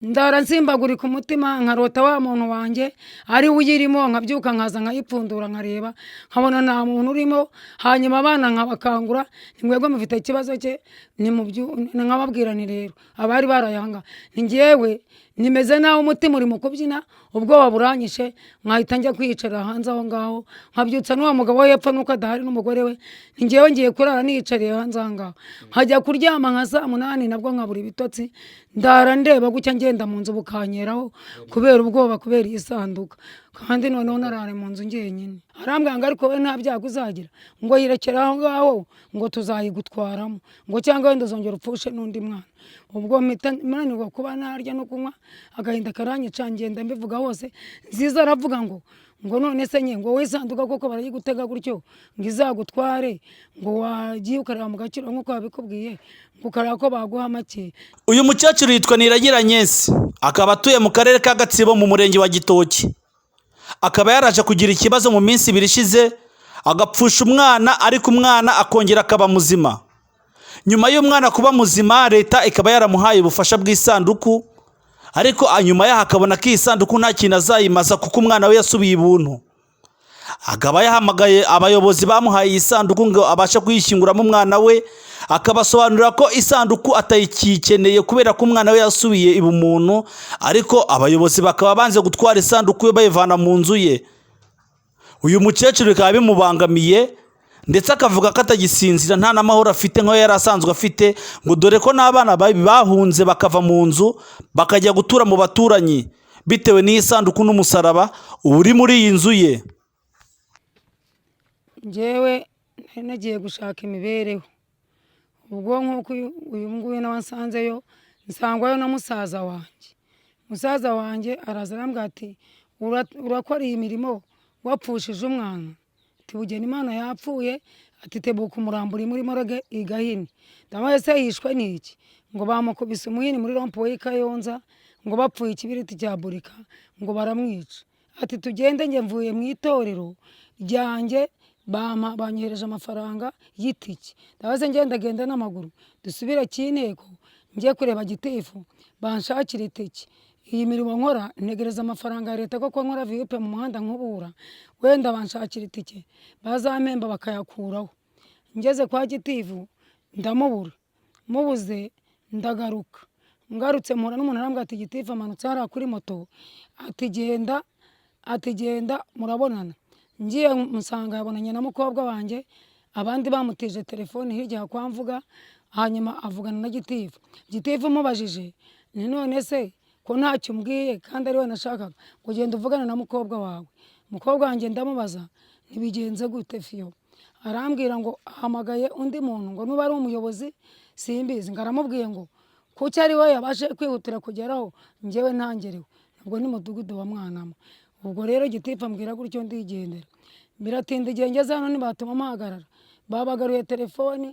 ndara nsimbagurika umutima nkarota wa muntu wanjye ari we uyirimo, nkabyuka nkaza nkayipfundura nkareba nkabona nta muntu urimo, hanyuma abana nkabakangura nti mwebwe mufite ikibazo cye nkababwira nti rero abari barayanga nti njyewe nimeze naho umutima uri mu kubyina ubwoba buranyishe, nkahita njya kwiyicarira hanze aho ngaho nkabyutsa n'uwo mugabo we yepfo nuko adahari n'umugore we, nti njyewe ngiye kurara niyicariye hanze aho ngaho, nkajya kuryama nka saa munani nabwo nkabura ibitotsi, ndara ndeba gutya ngenda mu nzu bukanyeraho kubera ubwoba, kubera iyi sanduka, kandi noneho narare mu nzu njyenyine. Arambwira ngo ariko we nta byago uzagira, ngo yirekere aho ngaho ngo tuzayigutwaramo, ngo cyangwa wenda uzongera upfushe n'undi mwana. Ubwo mpita nanirwa kuba narya no kunywa, agahinda karanyica ngenda mbivuga hose. Nziza aravuga ngo none se nye ngo we sanduka koko barayigutega gutyo ngo izagutware, ngo wagiye ukareba mu gaciro nk'uko babikubwiye, ngo ukareba ko baguha make. Uyu mukecuru yitwa Niragira Nyesi, akaba atuye mu karere ka Gatsibo mu murenge wa Gitoki. Akaba yaraje kugira ikibazo mu minsi 2 ishize, agapfusha umwana, ariko umwana akongera akaba muzima. Nyuma y'umwana kuba muzima, leta ikaba yaramuhaye ubufasha bw'isanduku, ariko nyuma yaho akabona ko iyi sanduku nta kintu azayimaza kuko umwana we yasubiye ibuntu. Akaba yahamagaye abayobozi bamuhaye iyi sanduku ngo abashe kuyishyinguramo umwana we, akabasobanurira ko isanduku atayikikeneye kubera ko umwana we yasubiye ibumuntu, ariko abayobozi bakaba banze gutwara isanduku yo bayivana mu nzu ye. Uyu mukecuru bikaba bimubangamiye, ndetse akavuga ko atagisinzira nta n'amahoro afite nk'ayo yari asanzwe afite, ngo dore ko n'abana bahunze bakava mu nzu bakajya gutura mu baturanyi bitewe n'iyi sanduku n'umusaraba uri muri iyi nzu ye. Njyewe nagiye gushaka imibereho, ubwo nk'uko uyu nguyu nawe nsanzeyo, nsangwayo na musaza wanjye. Musaza wanjye araza arambwira ati urakora iyi mirimo wapfushije umwana? Ati bugeni Imana yapfuye, ati tebuka umurambura muri morgue i Gahini. Ndabaye se yishwe n'iki? Ngo bamukubise umuhini muri rompuwe y'i Kayonza, ngo bapfuye ikibiriti cya burika, ngo baramwica. Ati tugende, njye mvuye mu itorero ryanjye, banyohereje amafaranga y'itiki. Ndabaze ngenda n'amaguru dusubire Cyinteko njye kureba gitifu banshakira itiki. Iyi mirimo nkora ntegereza amafaranga ya leta koko nkora VIP mu muhanda nkubura, wenda banshakira itike bazampemba bakayakuraho. Ngeze kwa gitifu ndamubura, mubuze ndagaruka, ngarutse mpura n'umuntu arambwira ati gitifu amanutse hariya kuri moto, ati genda murabonana. Ngiye musanga yabonanye na mukobwa wanjye, abandi bamutije telefone hirya kwa Mvuga, hanyuma avugana na gitifu. Gitifu mubajije ni none se ko ntacyo umbwiye kandi ari we nashakaga, ngo genda uvugane na mukobwa wawe. Mukobwa wanjye ndamubaza ntibigenze gute fiyo? Arambwira ngo ahamagaye undi muntu, ngo nuba ari umuyobozi simbizi, ngo aramubwiye ngo kuki ari we yabashe kwihutira kugeraho njyewe ntangerewe, ubwo ni mudugudu wa Mwanama. Ubwo rero gitifu ambwira gutyo ndigendera. Biratinda igihe ngeze hano ntibatuma mpagarara, babagaruye telefoni,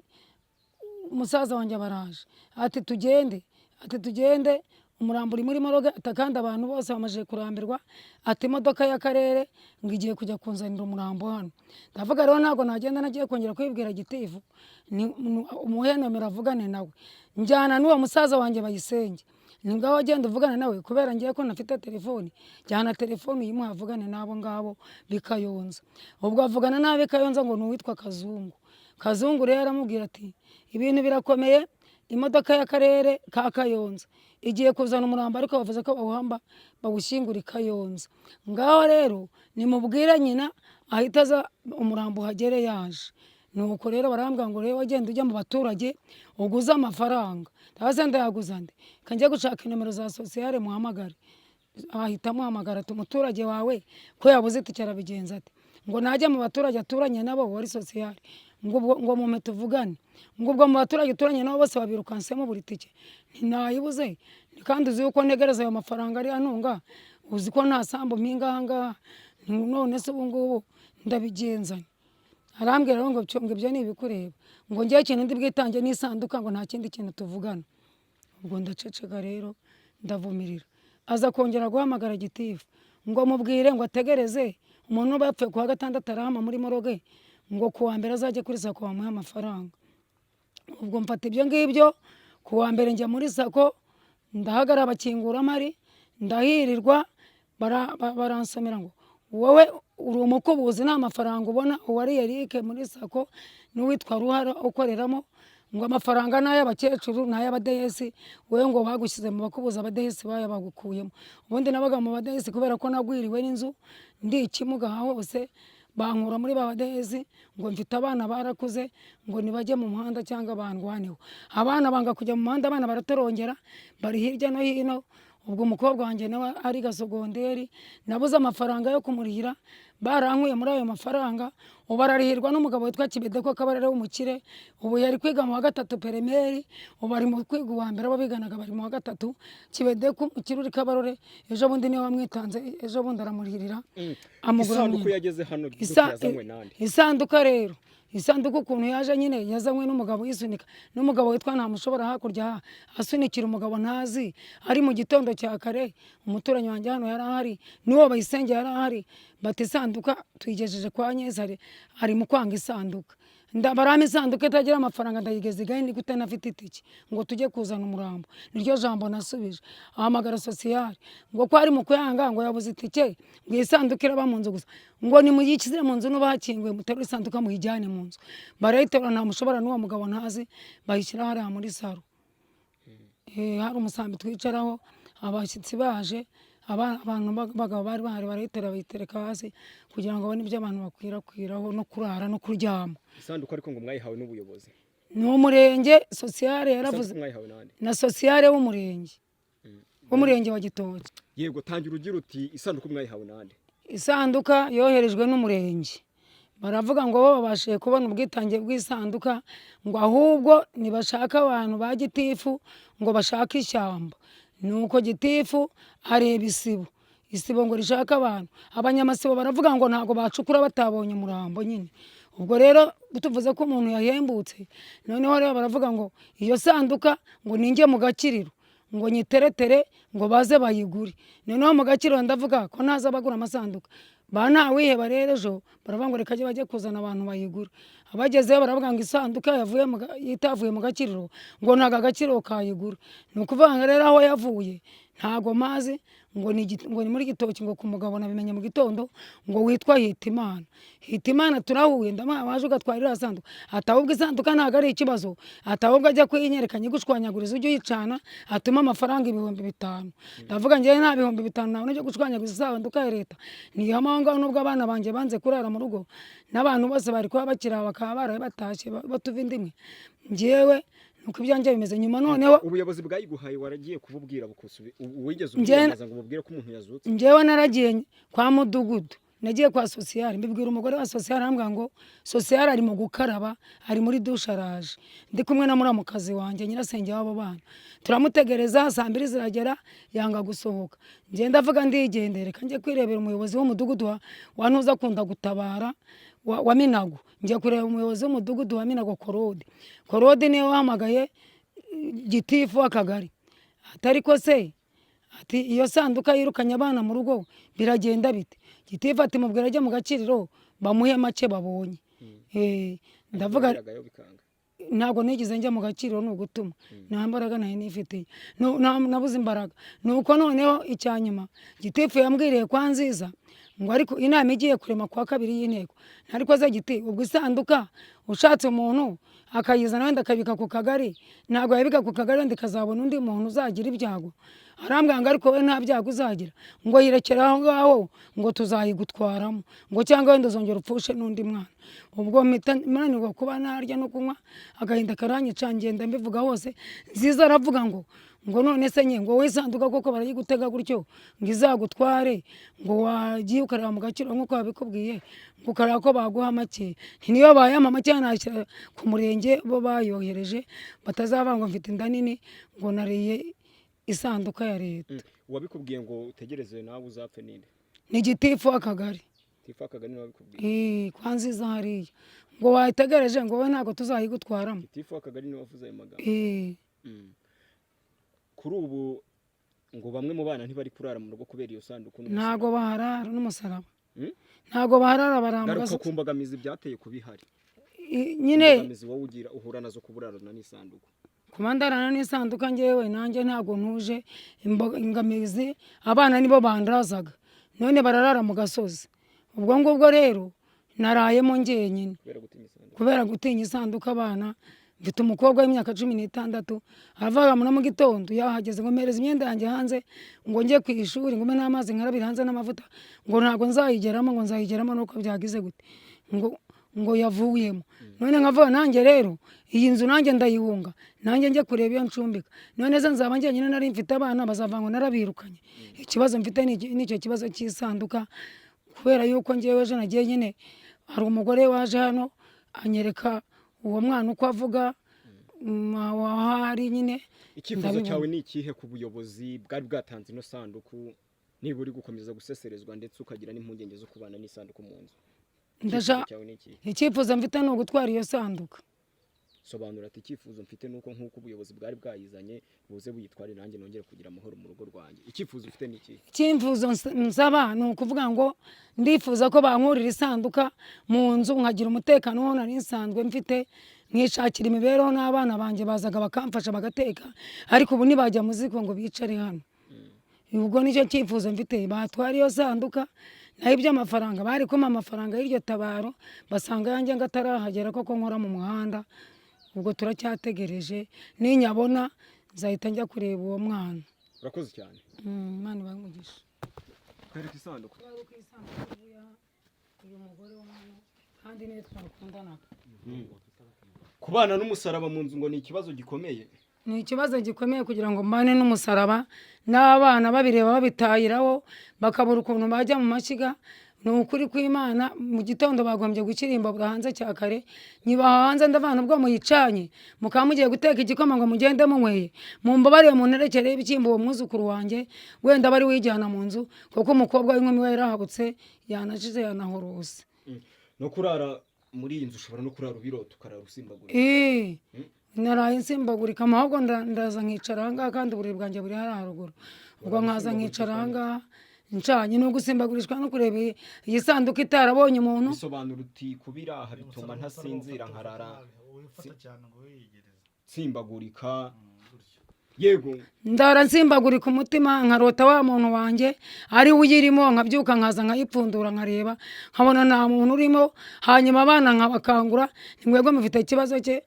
umusaza wanjye baraje ati tugende umurambura muri morgue, atakandi abantu bose bamaze kurambirwa, ati imodoka y'akarere ngo igiye kujya kunzanira umurambo hano. Ndavuga rero ntabwo nagenda nagiye kongera kwibwira gitifu, umuhe nomero avugane nawe. Njyana n'uwo musaza wanjye Bayisenge, ni ngaho agenda uvugane nawe kubera ngiye ko nafite telefoni, jyana telefoni uyimuhe avugane n'abo ngabo b'Ikayonza. Ubwo avugana n'abo b'Ikayonza ngo ni uwitwa Kazungu. Kazungu rero aramubwira ati ibintu birakomeye, imodoka y'akarere ka Kayonza igiye kuzana umurambo, ariko bavuze ko bawuhamba bawushyingura i Kayonza. Ngaho rero nimubwire nyina ahita aza umurambo hagere yaje. Nuko rero barambwira ngo rero wagenda ujya mu baturage uguze amafaranga. Ndabaze ndayaguza nde? Kanjye gushaka nimero za sociale muhamagare. Ahita muhamagara ati umuturage wawe ko yabuze itike arabigenza ati? Ngo najya mu baturage aturanye nabo wari sociale, ngo mume tuvugane. Ngo ubwo mu baturage aturanye nabo bose babirukansemo buri tike. Ninayibuze kandi uzi uko ntegereza ayo mafaranga ari anunga, uzi ko nta sambu mpinga aha ngaha, none se ubu ngubu ndabigenza. Arambwira ngo ibyo ni ibikureba, ngo ngiye ikintu ndi bwitange n'isanduka, ngo nta kindi kintu tuvugana. Ubwo ndaceceka rero ndavumirira. Aza kongera guhamagara gitifu ngo mubwire ngo ategereze umuntu uba yapfuye kuwa gatandatu arahama muri morgue, ngo kuwa mbere azajye kuri sako bamuhe amafaranga. Ubwo mfata ibyo ngibyo, kuwa mbere njya muri sako ndahagara bakingura mari ndahirirwa baransomera ngo wowe uri umukubuzi nta mafaranga ubona uwari Eric muri sako n'uwitwa Ruhara ukoreramo ngo amafaranga n'ay'abakecuru n'ay'abadehesi wowe ngo bagushyize mu bakubuza abadehesi bayabagukuyemo ubundi nabaga mu badehesi kubera ko nagwiriwe n'inzu ndi ikimuga hose bankura muri babadehesi ngo mfite abana barakuze ngo nibajye mu muhanda cyangwa bandwaneho abana banga kujya mu muhanda abana baratorongera bari hirya no hino ubwo umukobwa wanjye nawe ari gasogonderi nabuze amafaranga yo kumurihira barankuye muri ayo mafaranga ubu ararihirwa n'umugabo witwa Kibedeko Kabarere w'umukire ubu yari kwiga mu wa 3 primaire ubu ari mu kwiga uwa mbere abo biganaga bari mu wa 3 Kibedeko Kiruri Kabarore ejo bundi niwe wamwitanze ejo bundi aramurihirira amugura isanduku yageze hano yazanywe nande isanduka rero isanduku ukuntu yaje nyine yazanywe n'umugabo yisunika n'umugabo witwa Ntamushobora hakurya asunikira umugabo ntazi ari mu gitondo cya kare umuturanyi wanjye hano yari ahari niwo bayisenge yari ahari bati isanduka tuyigejeje kwa Nyezare ari mu kwanga isanduka ndabarama isanduka itagira amafaranga ndayigeze igahindi gute nafite itiki ngo tujye kuzana umurambo niryo jambo nasubije ahamagara sociale ngo ko ari mu kuyanga ngo yabuze itike ngo isanduka iraba mu nzu gusa ngo ni muyikizire mu nzu n'ubakinguye muterura isanduka muyijyane mu nzu barayitora Ntamushobora n'uwo mugabo ntazi bayishyira hariya muri saro hari umusambi twicaraho abashyitsi baje abantu bagabo bari bahari barayitera bayitereka hasi kugira ngo babone ibyo abantu bakwirakwiraho no kurara no kuryama isanduku ariko ngo mwayihawe n'ubuyobozi ni umurenge sociale yaravuze na sociale w'umurenge wa Gitoki yego tangira ugira uti isanduku mwayihawe nande isanduka yoherejwe n'umurenge baravuga ngo bo babashe kubona ubwitange bw'isanduka ngo ahubwo nibashaka abantu ba gitifu ngo bashake ishyamba nuko gitifu areba isibo ngo rishaka abantu abanyamasibo baravuga ngo ntago bacukura batabonye umurambo nyine ubwo rero tuvuze ko umuntu yahembutse noneho rero baravuga ngo iyo sanduka ngo ninjye mu Gakiriro ngo nyiteretere ngo baze bayigure noneho mu Gakiriro ndavuga ko naza bagura amasanduka bana wiheba rero ejo baravuga ngo reka bajye kuzana abantu bayigura abagezeyo baravuga ngo isanduka yitavuye mu Gakiriro ngo ntago Agakiriro kayigura ni ukuvuga rero aho yavuye ntago mazi ngo ni muri Gitoki ngo ku mugabo nabimenye mu gitondo ngo witwa Hitimana turahuye ndamuha waje ugatwarira sanduka atahubwo isanduka ntago ari ikibazo atahubwo ajya kuyinyerekanye gushwanyaguriza ujye uyicana atuma amafaranga 5,000 ndavuga ngiye nta 5,000 nawe no gushwanyaguriza isanduka ya leta niyo mpamvu nubwo abana banje banze kurara mu rugo n'abantu bose bari kuba bakira bakaba baraye batashye batuva indimwe ngiyewe nuko ibyanjye bimeze nyuma noneho ubuyobozi bwayiguhaye waragiye kububwira bukusubi wigeze ubwiraza ngo mubwire ko umuntu yazutse ngewe naragiye kwa mudugudu nagiye kwa sociale mbibwira umugore wa sociale arambwira ngo sociale ari mu gukaraba ari muri douche araje ndi kumwe na muramukazi wanjye nyirasenge w'abo bana turamutegereza saa 2 ziragera yanga gusohoka ngiye ndavuga ndigendere kanje kwirebera umuyobozi w'umudugudu wa ntuza kunda gutabara wa Minago ngiye kureba umuyobozi w'umudugudu wa Minago Korode niwe wahamagaye gitifu akagari atari ko se ati iyo sanduka yirukanye abana mu rugo biragenda bite gitifu ati mubwira ajya mu Gakiriro bamuhe make babonye ndavuga ntago nigize njya mu Gakiriro n'ugutuma nta mbaraga nayo nifite nabuze imbaraga nuko noneho icyanyuma gitifu yambwiriye kwa Nziza ngo ariko inama igiye kurema kwa 2 y'inteko ariko ze giti ubwo isanduka ushatse umuntu akayizana wenda akabika ku kagari ntago yabika ku kagari wenda kazabona undi muntu uzagira ibyago arambwanga ariko we nta byago uzagira ngo yirekera aho ngaho ngo tuzayigutwaramo ngo cyangwa wenda uzongera upfushe n'undi mwana ubwo mpananirwa kuba narya no kunywa agahinda karanyica ngenda mbivuga hose Nziza aravuga ngo none se nye ngo wisanduka koko barayigutega gutyo ngo izagutware ngo wagiye ukareba mu Gakiriro nkuko babikubwiye ngo ukareba ko baguha make niyo bayama make yanashyira ku murenge bo bayohereje batazava ngo mfite inda nini ngo nariye isanduka ya leta wabikubwiye ngo utegereze nawe uzapfe ninde ni gitifu akagari niwe wabikubwiye kwa Nziza hariya ngo wayitegereje ngo we ntago tuzayigutwaramo gitifu akagari niwe wavuze ayo magambo kuri ubu ngo bamwe mu bana ntibari kurara mu rugo kubera iyo sanduku ntago baharara n'umusaraba ntago baharara barambaza ku mbogamizi byateye kubihari nyine mbogamizi wowe ugira uhura nazo kuburarana n'isanduku kuba ndarana n'isanduka njyewe nanjye ntabwo ntuje ingamizi abana nibo bandazaga none bararara mu gasozi ubwo ngubwo rero narayemo njyenyine kubera gutinya isanduka abana mfite umukobwa w'imyaka 16 avaga mu gitondo yahageze ngo mpereza imyenda yanjye hanze ngo njye ku ishuri ngo mbe n'amazi nkarabira hanze n'amavuta ngo ntabwo nzayigeramo nuko byagize gute ngo yavuyemo none nkavuga nanjye rero iyi nzu nanjye ndayihunga nanjye njye kureba iyo ncumbika none zo nzaba njyenyine nari mfite abana bazava ngo narabirukanye ikibazo mfite nicyo kibazo cy'isanduka kubera yuko njyewe ejo nagiye nyine hari umugore waje hano anyereka uwo mwana uko avuga wahari nyine. Icyifuzo cyawe ni ikihe ku buyobozi bwari bwatanze ino sanduku niba uri gukomeza guseserezwa ndetse ukagira n'impungenge zo kubana n'isanduku mu nzu? Icyifuzo mfite ni ugutwara iyo sanduka. Sobanura ati icyifuzo mfite nuko nk'uko ubuyobozi bwari bwayizanye buze buyitware nanjye nongere kugira amahoro mu rugo rwanjye. Icyifuzo ufite ni iki? Icyifuzo nsaba ni ukuvuga ngo ndifuza ko bankurira isanduka mu nzu nkagira umutekano wo nari nsanzwe mfite nkishakira imibereho n'abana banjye bazaga bakamfasha bagateka ariko ubu nibajya muziko ngo bicare hano. Ubwo nicyo cyifuzo mfite batwara iyo sanduka naho iby'amafaranga bari kuma amafaranga y'iryo tabaro basanga yanjye ngatarahagera koko nkora mu muhanda. Ubwo turacyategereje ninyabona nzahita njya kureba uwo mwana. Urakoze cyane. Imana ibamugisha. Kwereka isanduku. Uyu mugore w'umwana kandi niwe twakundanaga. Kubana n'umusaraba mu nzu ngo ni ikibazo gikomeye. Ni ikibazo gikomeye kugira ngo mbane n'umusaraba n'abana babireba babitayiraho bakabura ukuntu bajya mu mashiga. Ni ukuri kw'Imana mu gitondo bagombye gukirimba hanze cyakare nyibaha hanze ndavana ubwo muyicanye mukamugiye guteka igikoma ngo mugende munyweye mumbabariye mu nterekere y'ibikimbo uwo mwuzukuru wanjye wenda bari wijyana mu nzu kuko umukobwa w'inkumi we yarahabutse yanajize yanahorose. No kurara muri iyi nzu ushobora no kurara ubirota ukarara usimbagurika. Naraye nsimbagurika ahubwo ndaza nkicara ahangaha kandi uburiri bwanjye buri haruguru ubwo nkaza nkicara ahangaha ncanye no gusimbagurishwa no kureba iyi sanduka itarabonye umuntu. Bisobanura uti kubiraha bituma ntasinzira nkarara simbagurika. Yego ndara nsimbagurika umutima nkarota wa muntu wanjye ari uyirimo nkabyuka nkaza nkayipfundura nkareba nkabona nta muntu urimo hanyuma abana nkabakangura nimwego mufite ikibazo cye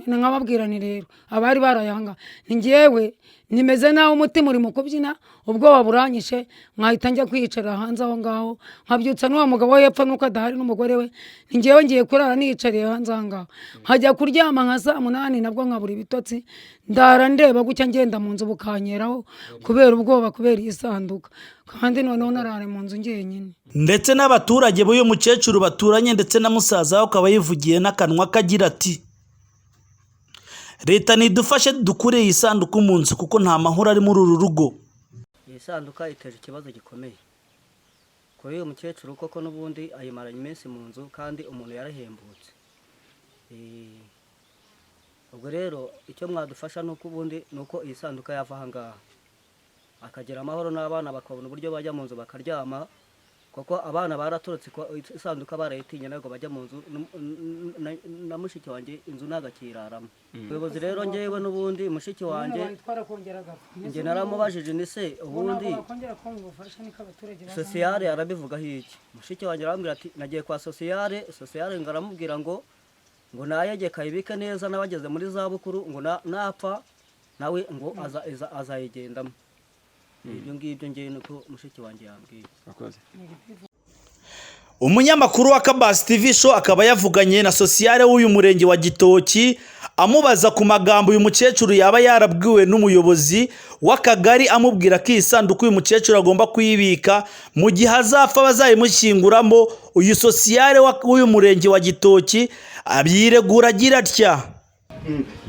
nkababwira ni rero abari barayanga ngiyewe nimeze naho umutima uri mu kubyina ubwoba buranyishe nkahita njya kwicara hanze aho ngaho nkabyutsa n'uwo mugabo we yepfa nuko adahari n'umugore we ngiyewe ngiye kurara niyicariye hanze aho ngaho nkajya kuryama nka saa 8 nabwo nkabura ibitotsi ndara ndeba gucya ngenda mu nzu bukanyeraho kubera ubwoba kubera iyi sanduka kandi noneho narare mu nzu njyenyine. Ndetse n'abaturage b'uyu mukecuru baturanye ndetse na musaza we akaba yivugiye n'akanwa kagira ati leta nidufashe dukure iyi sanduku mu nzu kuko nta mahoro ari muri uru rugo. Iyi sanduka iteje ikibazo gikomeye kuri uyu mukecuru koko n'ubundi ayimaranye iminsi mu nzu kandi umuntu yarahembutse. Ubwo rero icyo mwadufasha nuko ubundi nuko iyi sanduka yava ahangaha akagira amahoro n'abana bakabona uburyo bajya mu nzu bakaryama kuko abana baraturutse isanduka barayitinye ntabwo bajya mu nzu na mushiki wanjye inzu nagakiraramo. Ubuyobozi rero ngewe n'ubundi mushiki wanjye nge naramubajije ni se ubundi sosiyale arabivugaho iki. Mushiki wanjye arambwira ati nagiye kwa sosiyale ngaramubwira ngo nayegeka ibike neza n'abageze muri za bukuru ngo napfa nawe ngo azayigendamo. Ibyo ngibyo ngewe nuko mushiki wanjye yambwiye. Umunyamakuru wa Kabasi TV Show akaba yavuganye na sosiyale w'uyu murenge wa Gitoki amubaza ku magambo uyu mukecuru yaba yarabwiwe n'umuyobozi w'akagari amubwira ko iyi sanduku uyu mukecuru agomba kuyibika mu gihe azapfa bazayimushyinguramo. Uyu sosiyale w'uyu murenge wa Gitoki abyiregura agira atya.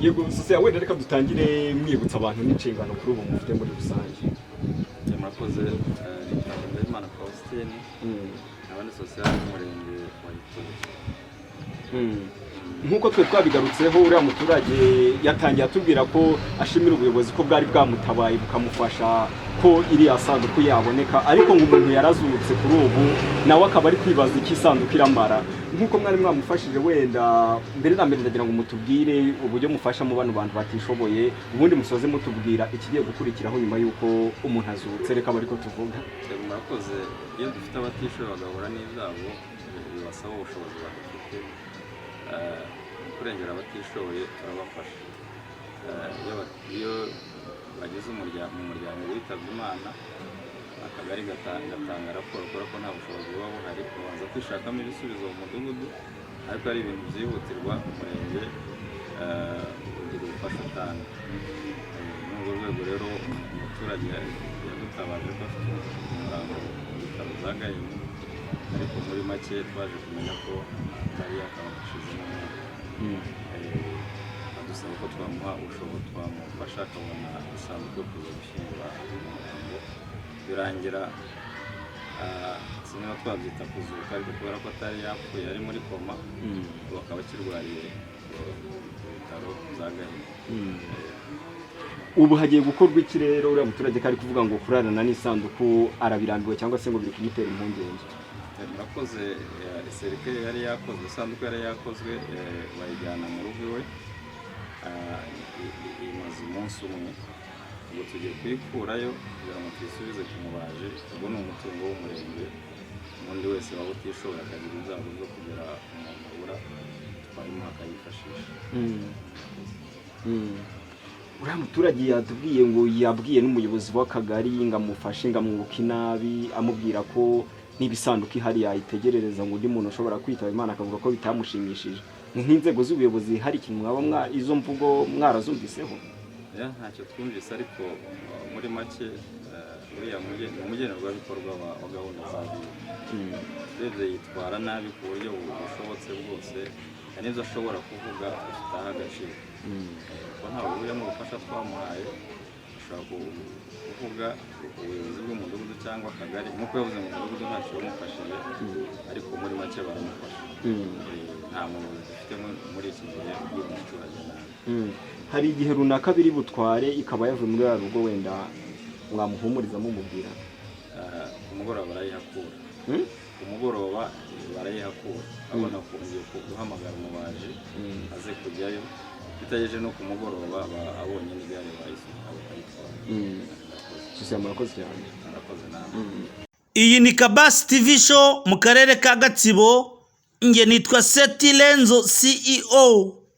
Yego sosiyale wenda reka dutangire mwibutsa abantu n'inshingano kuri ubu mufite muri rusange. Murakoze Imana Faustin abandi sosiyale y'umurenge wa Gitoki. nk'uko twe twabigarutseho uriya muturage yatangiye atubwira ko ashimira ubuyobozi ko bwari bwamutabaye bukamufasha ko iriya sanduku yaboneka, ariko ngo umuntu yarazutse kuri ubu nawe akaba ari kwibaza icyo isanduku iramara. Nk'uko mwari mwamufashije, wenda mbere na mbere ndagira ngo mutubwire uburyo mufashamo bano bantu batishoboye, ubundi musoze mutubwira ikigiye gukurikiraho nyuma y'uko umuntu azutse. Reka bari ko tuvuga. Murakoze. Iyo dufite abatishoboye bagahura n'ibyago bibasaba ubushobozi badafite, kurengera abatishoboye turabafasha. Iyo bageze mu muryango witabye Imana, akagari gatanga raporo kubera ko nta bushobozi buba buhari, babanza kwishakamo ibisubizo mu mudugudu, ariko ari ibintu byihutirwa umurenge ugira ubufasha utanga. Muri urwo rwego rero umuturage yadutabaje ko afite umurambo mu bitaro bya Gahini, ariko muri make twaje kumenya ko hariya akaba ashizemo adusaba ko twamuha ubushobozi, twamufasha akabona isanduku yo kuza gushyingura umurambo. Birangira sinaba twabyita kuzuka, ariko kubera ko atari yapfuye ari muri koma, bakaba akirwariye mu bitaro bya Gahini. Ubu hagiye gukorwa iki rero? Uriya muturage kari kuvuga ngo kurarana n'isanduku arabirambiwe cyangwa se ngo biri kumutera impungenge. Murakoze. Serikali yari yakozwe, isanduku yari yakozwe, bayijyana mu rugo iwe, imaze umunsi umwe. Ubu tugiye kuyikurayo kugira ngo tuyisubize ku mubaji. Ubwo ni umutungo w'umurenge, undi wese waba utishoboye akagira ibyago byo kugira umuntu abura, twayimuha akayifashisha. Uriya muturage yatubwiye ngo yabwiye n'umuyobozi w'akagari ngo amufashe, ngo amwuke inabi, amubwira ko n'ibisanduku ihari yayitegerereza ngo undi muntu ushobora kwitaba Imana, akavuga ko bitamushimishije. Nk'inzego z'ubuyobozi hari ikintu mwaba izo mvugo mwarazumviseho? Ntacyo twumvise, ariko muri make uriya umugenerwabikorwa wa gahunda za leta yitwara nabi ku buryo bushobotse bwose, hari n'ibyo ashobora kuvuga tutaha agaciro. Kuko ntawe uriya mu bufasha twamuhaye ashobora kuvuga ubuyobozi bw'umudugudu cyangwa akagari, nk'uko yavuze mu mudugudu ntacyo bamufashije, ariko muri make baramufasha. Nta muntu dufite muri iki gihe ubwira umuturage nabi. Hari igihe runaka biri butware ikaba yavuye muri ya rugo, wenda mwamuhumuriza mumubwira? Umugoroba barayihakura. Umugoroba barayihakura, abona kungiye guhamagara umubaji aze kujyayo, bitageje no ku mugoroba abonye n'igare bayisuka bakayitwara. Murakoze cyane. Murakoze namwe. Iyi ni Kabasi TV show mu karere ka Gatsibo. Nge nitwa Seti Lenzo CEO.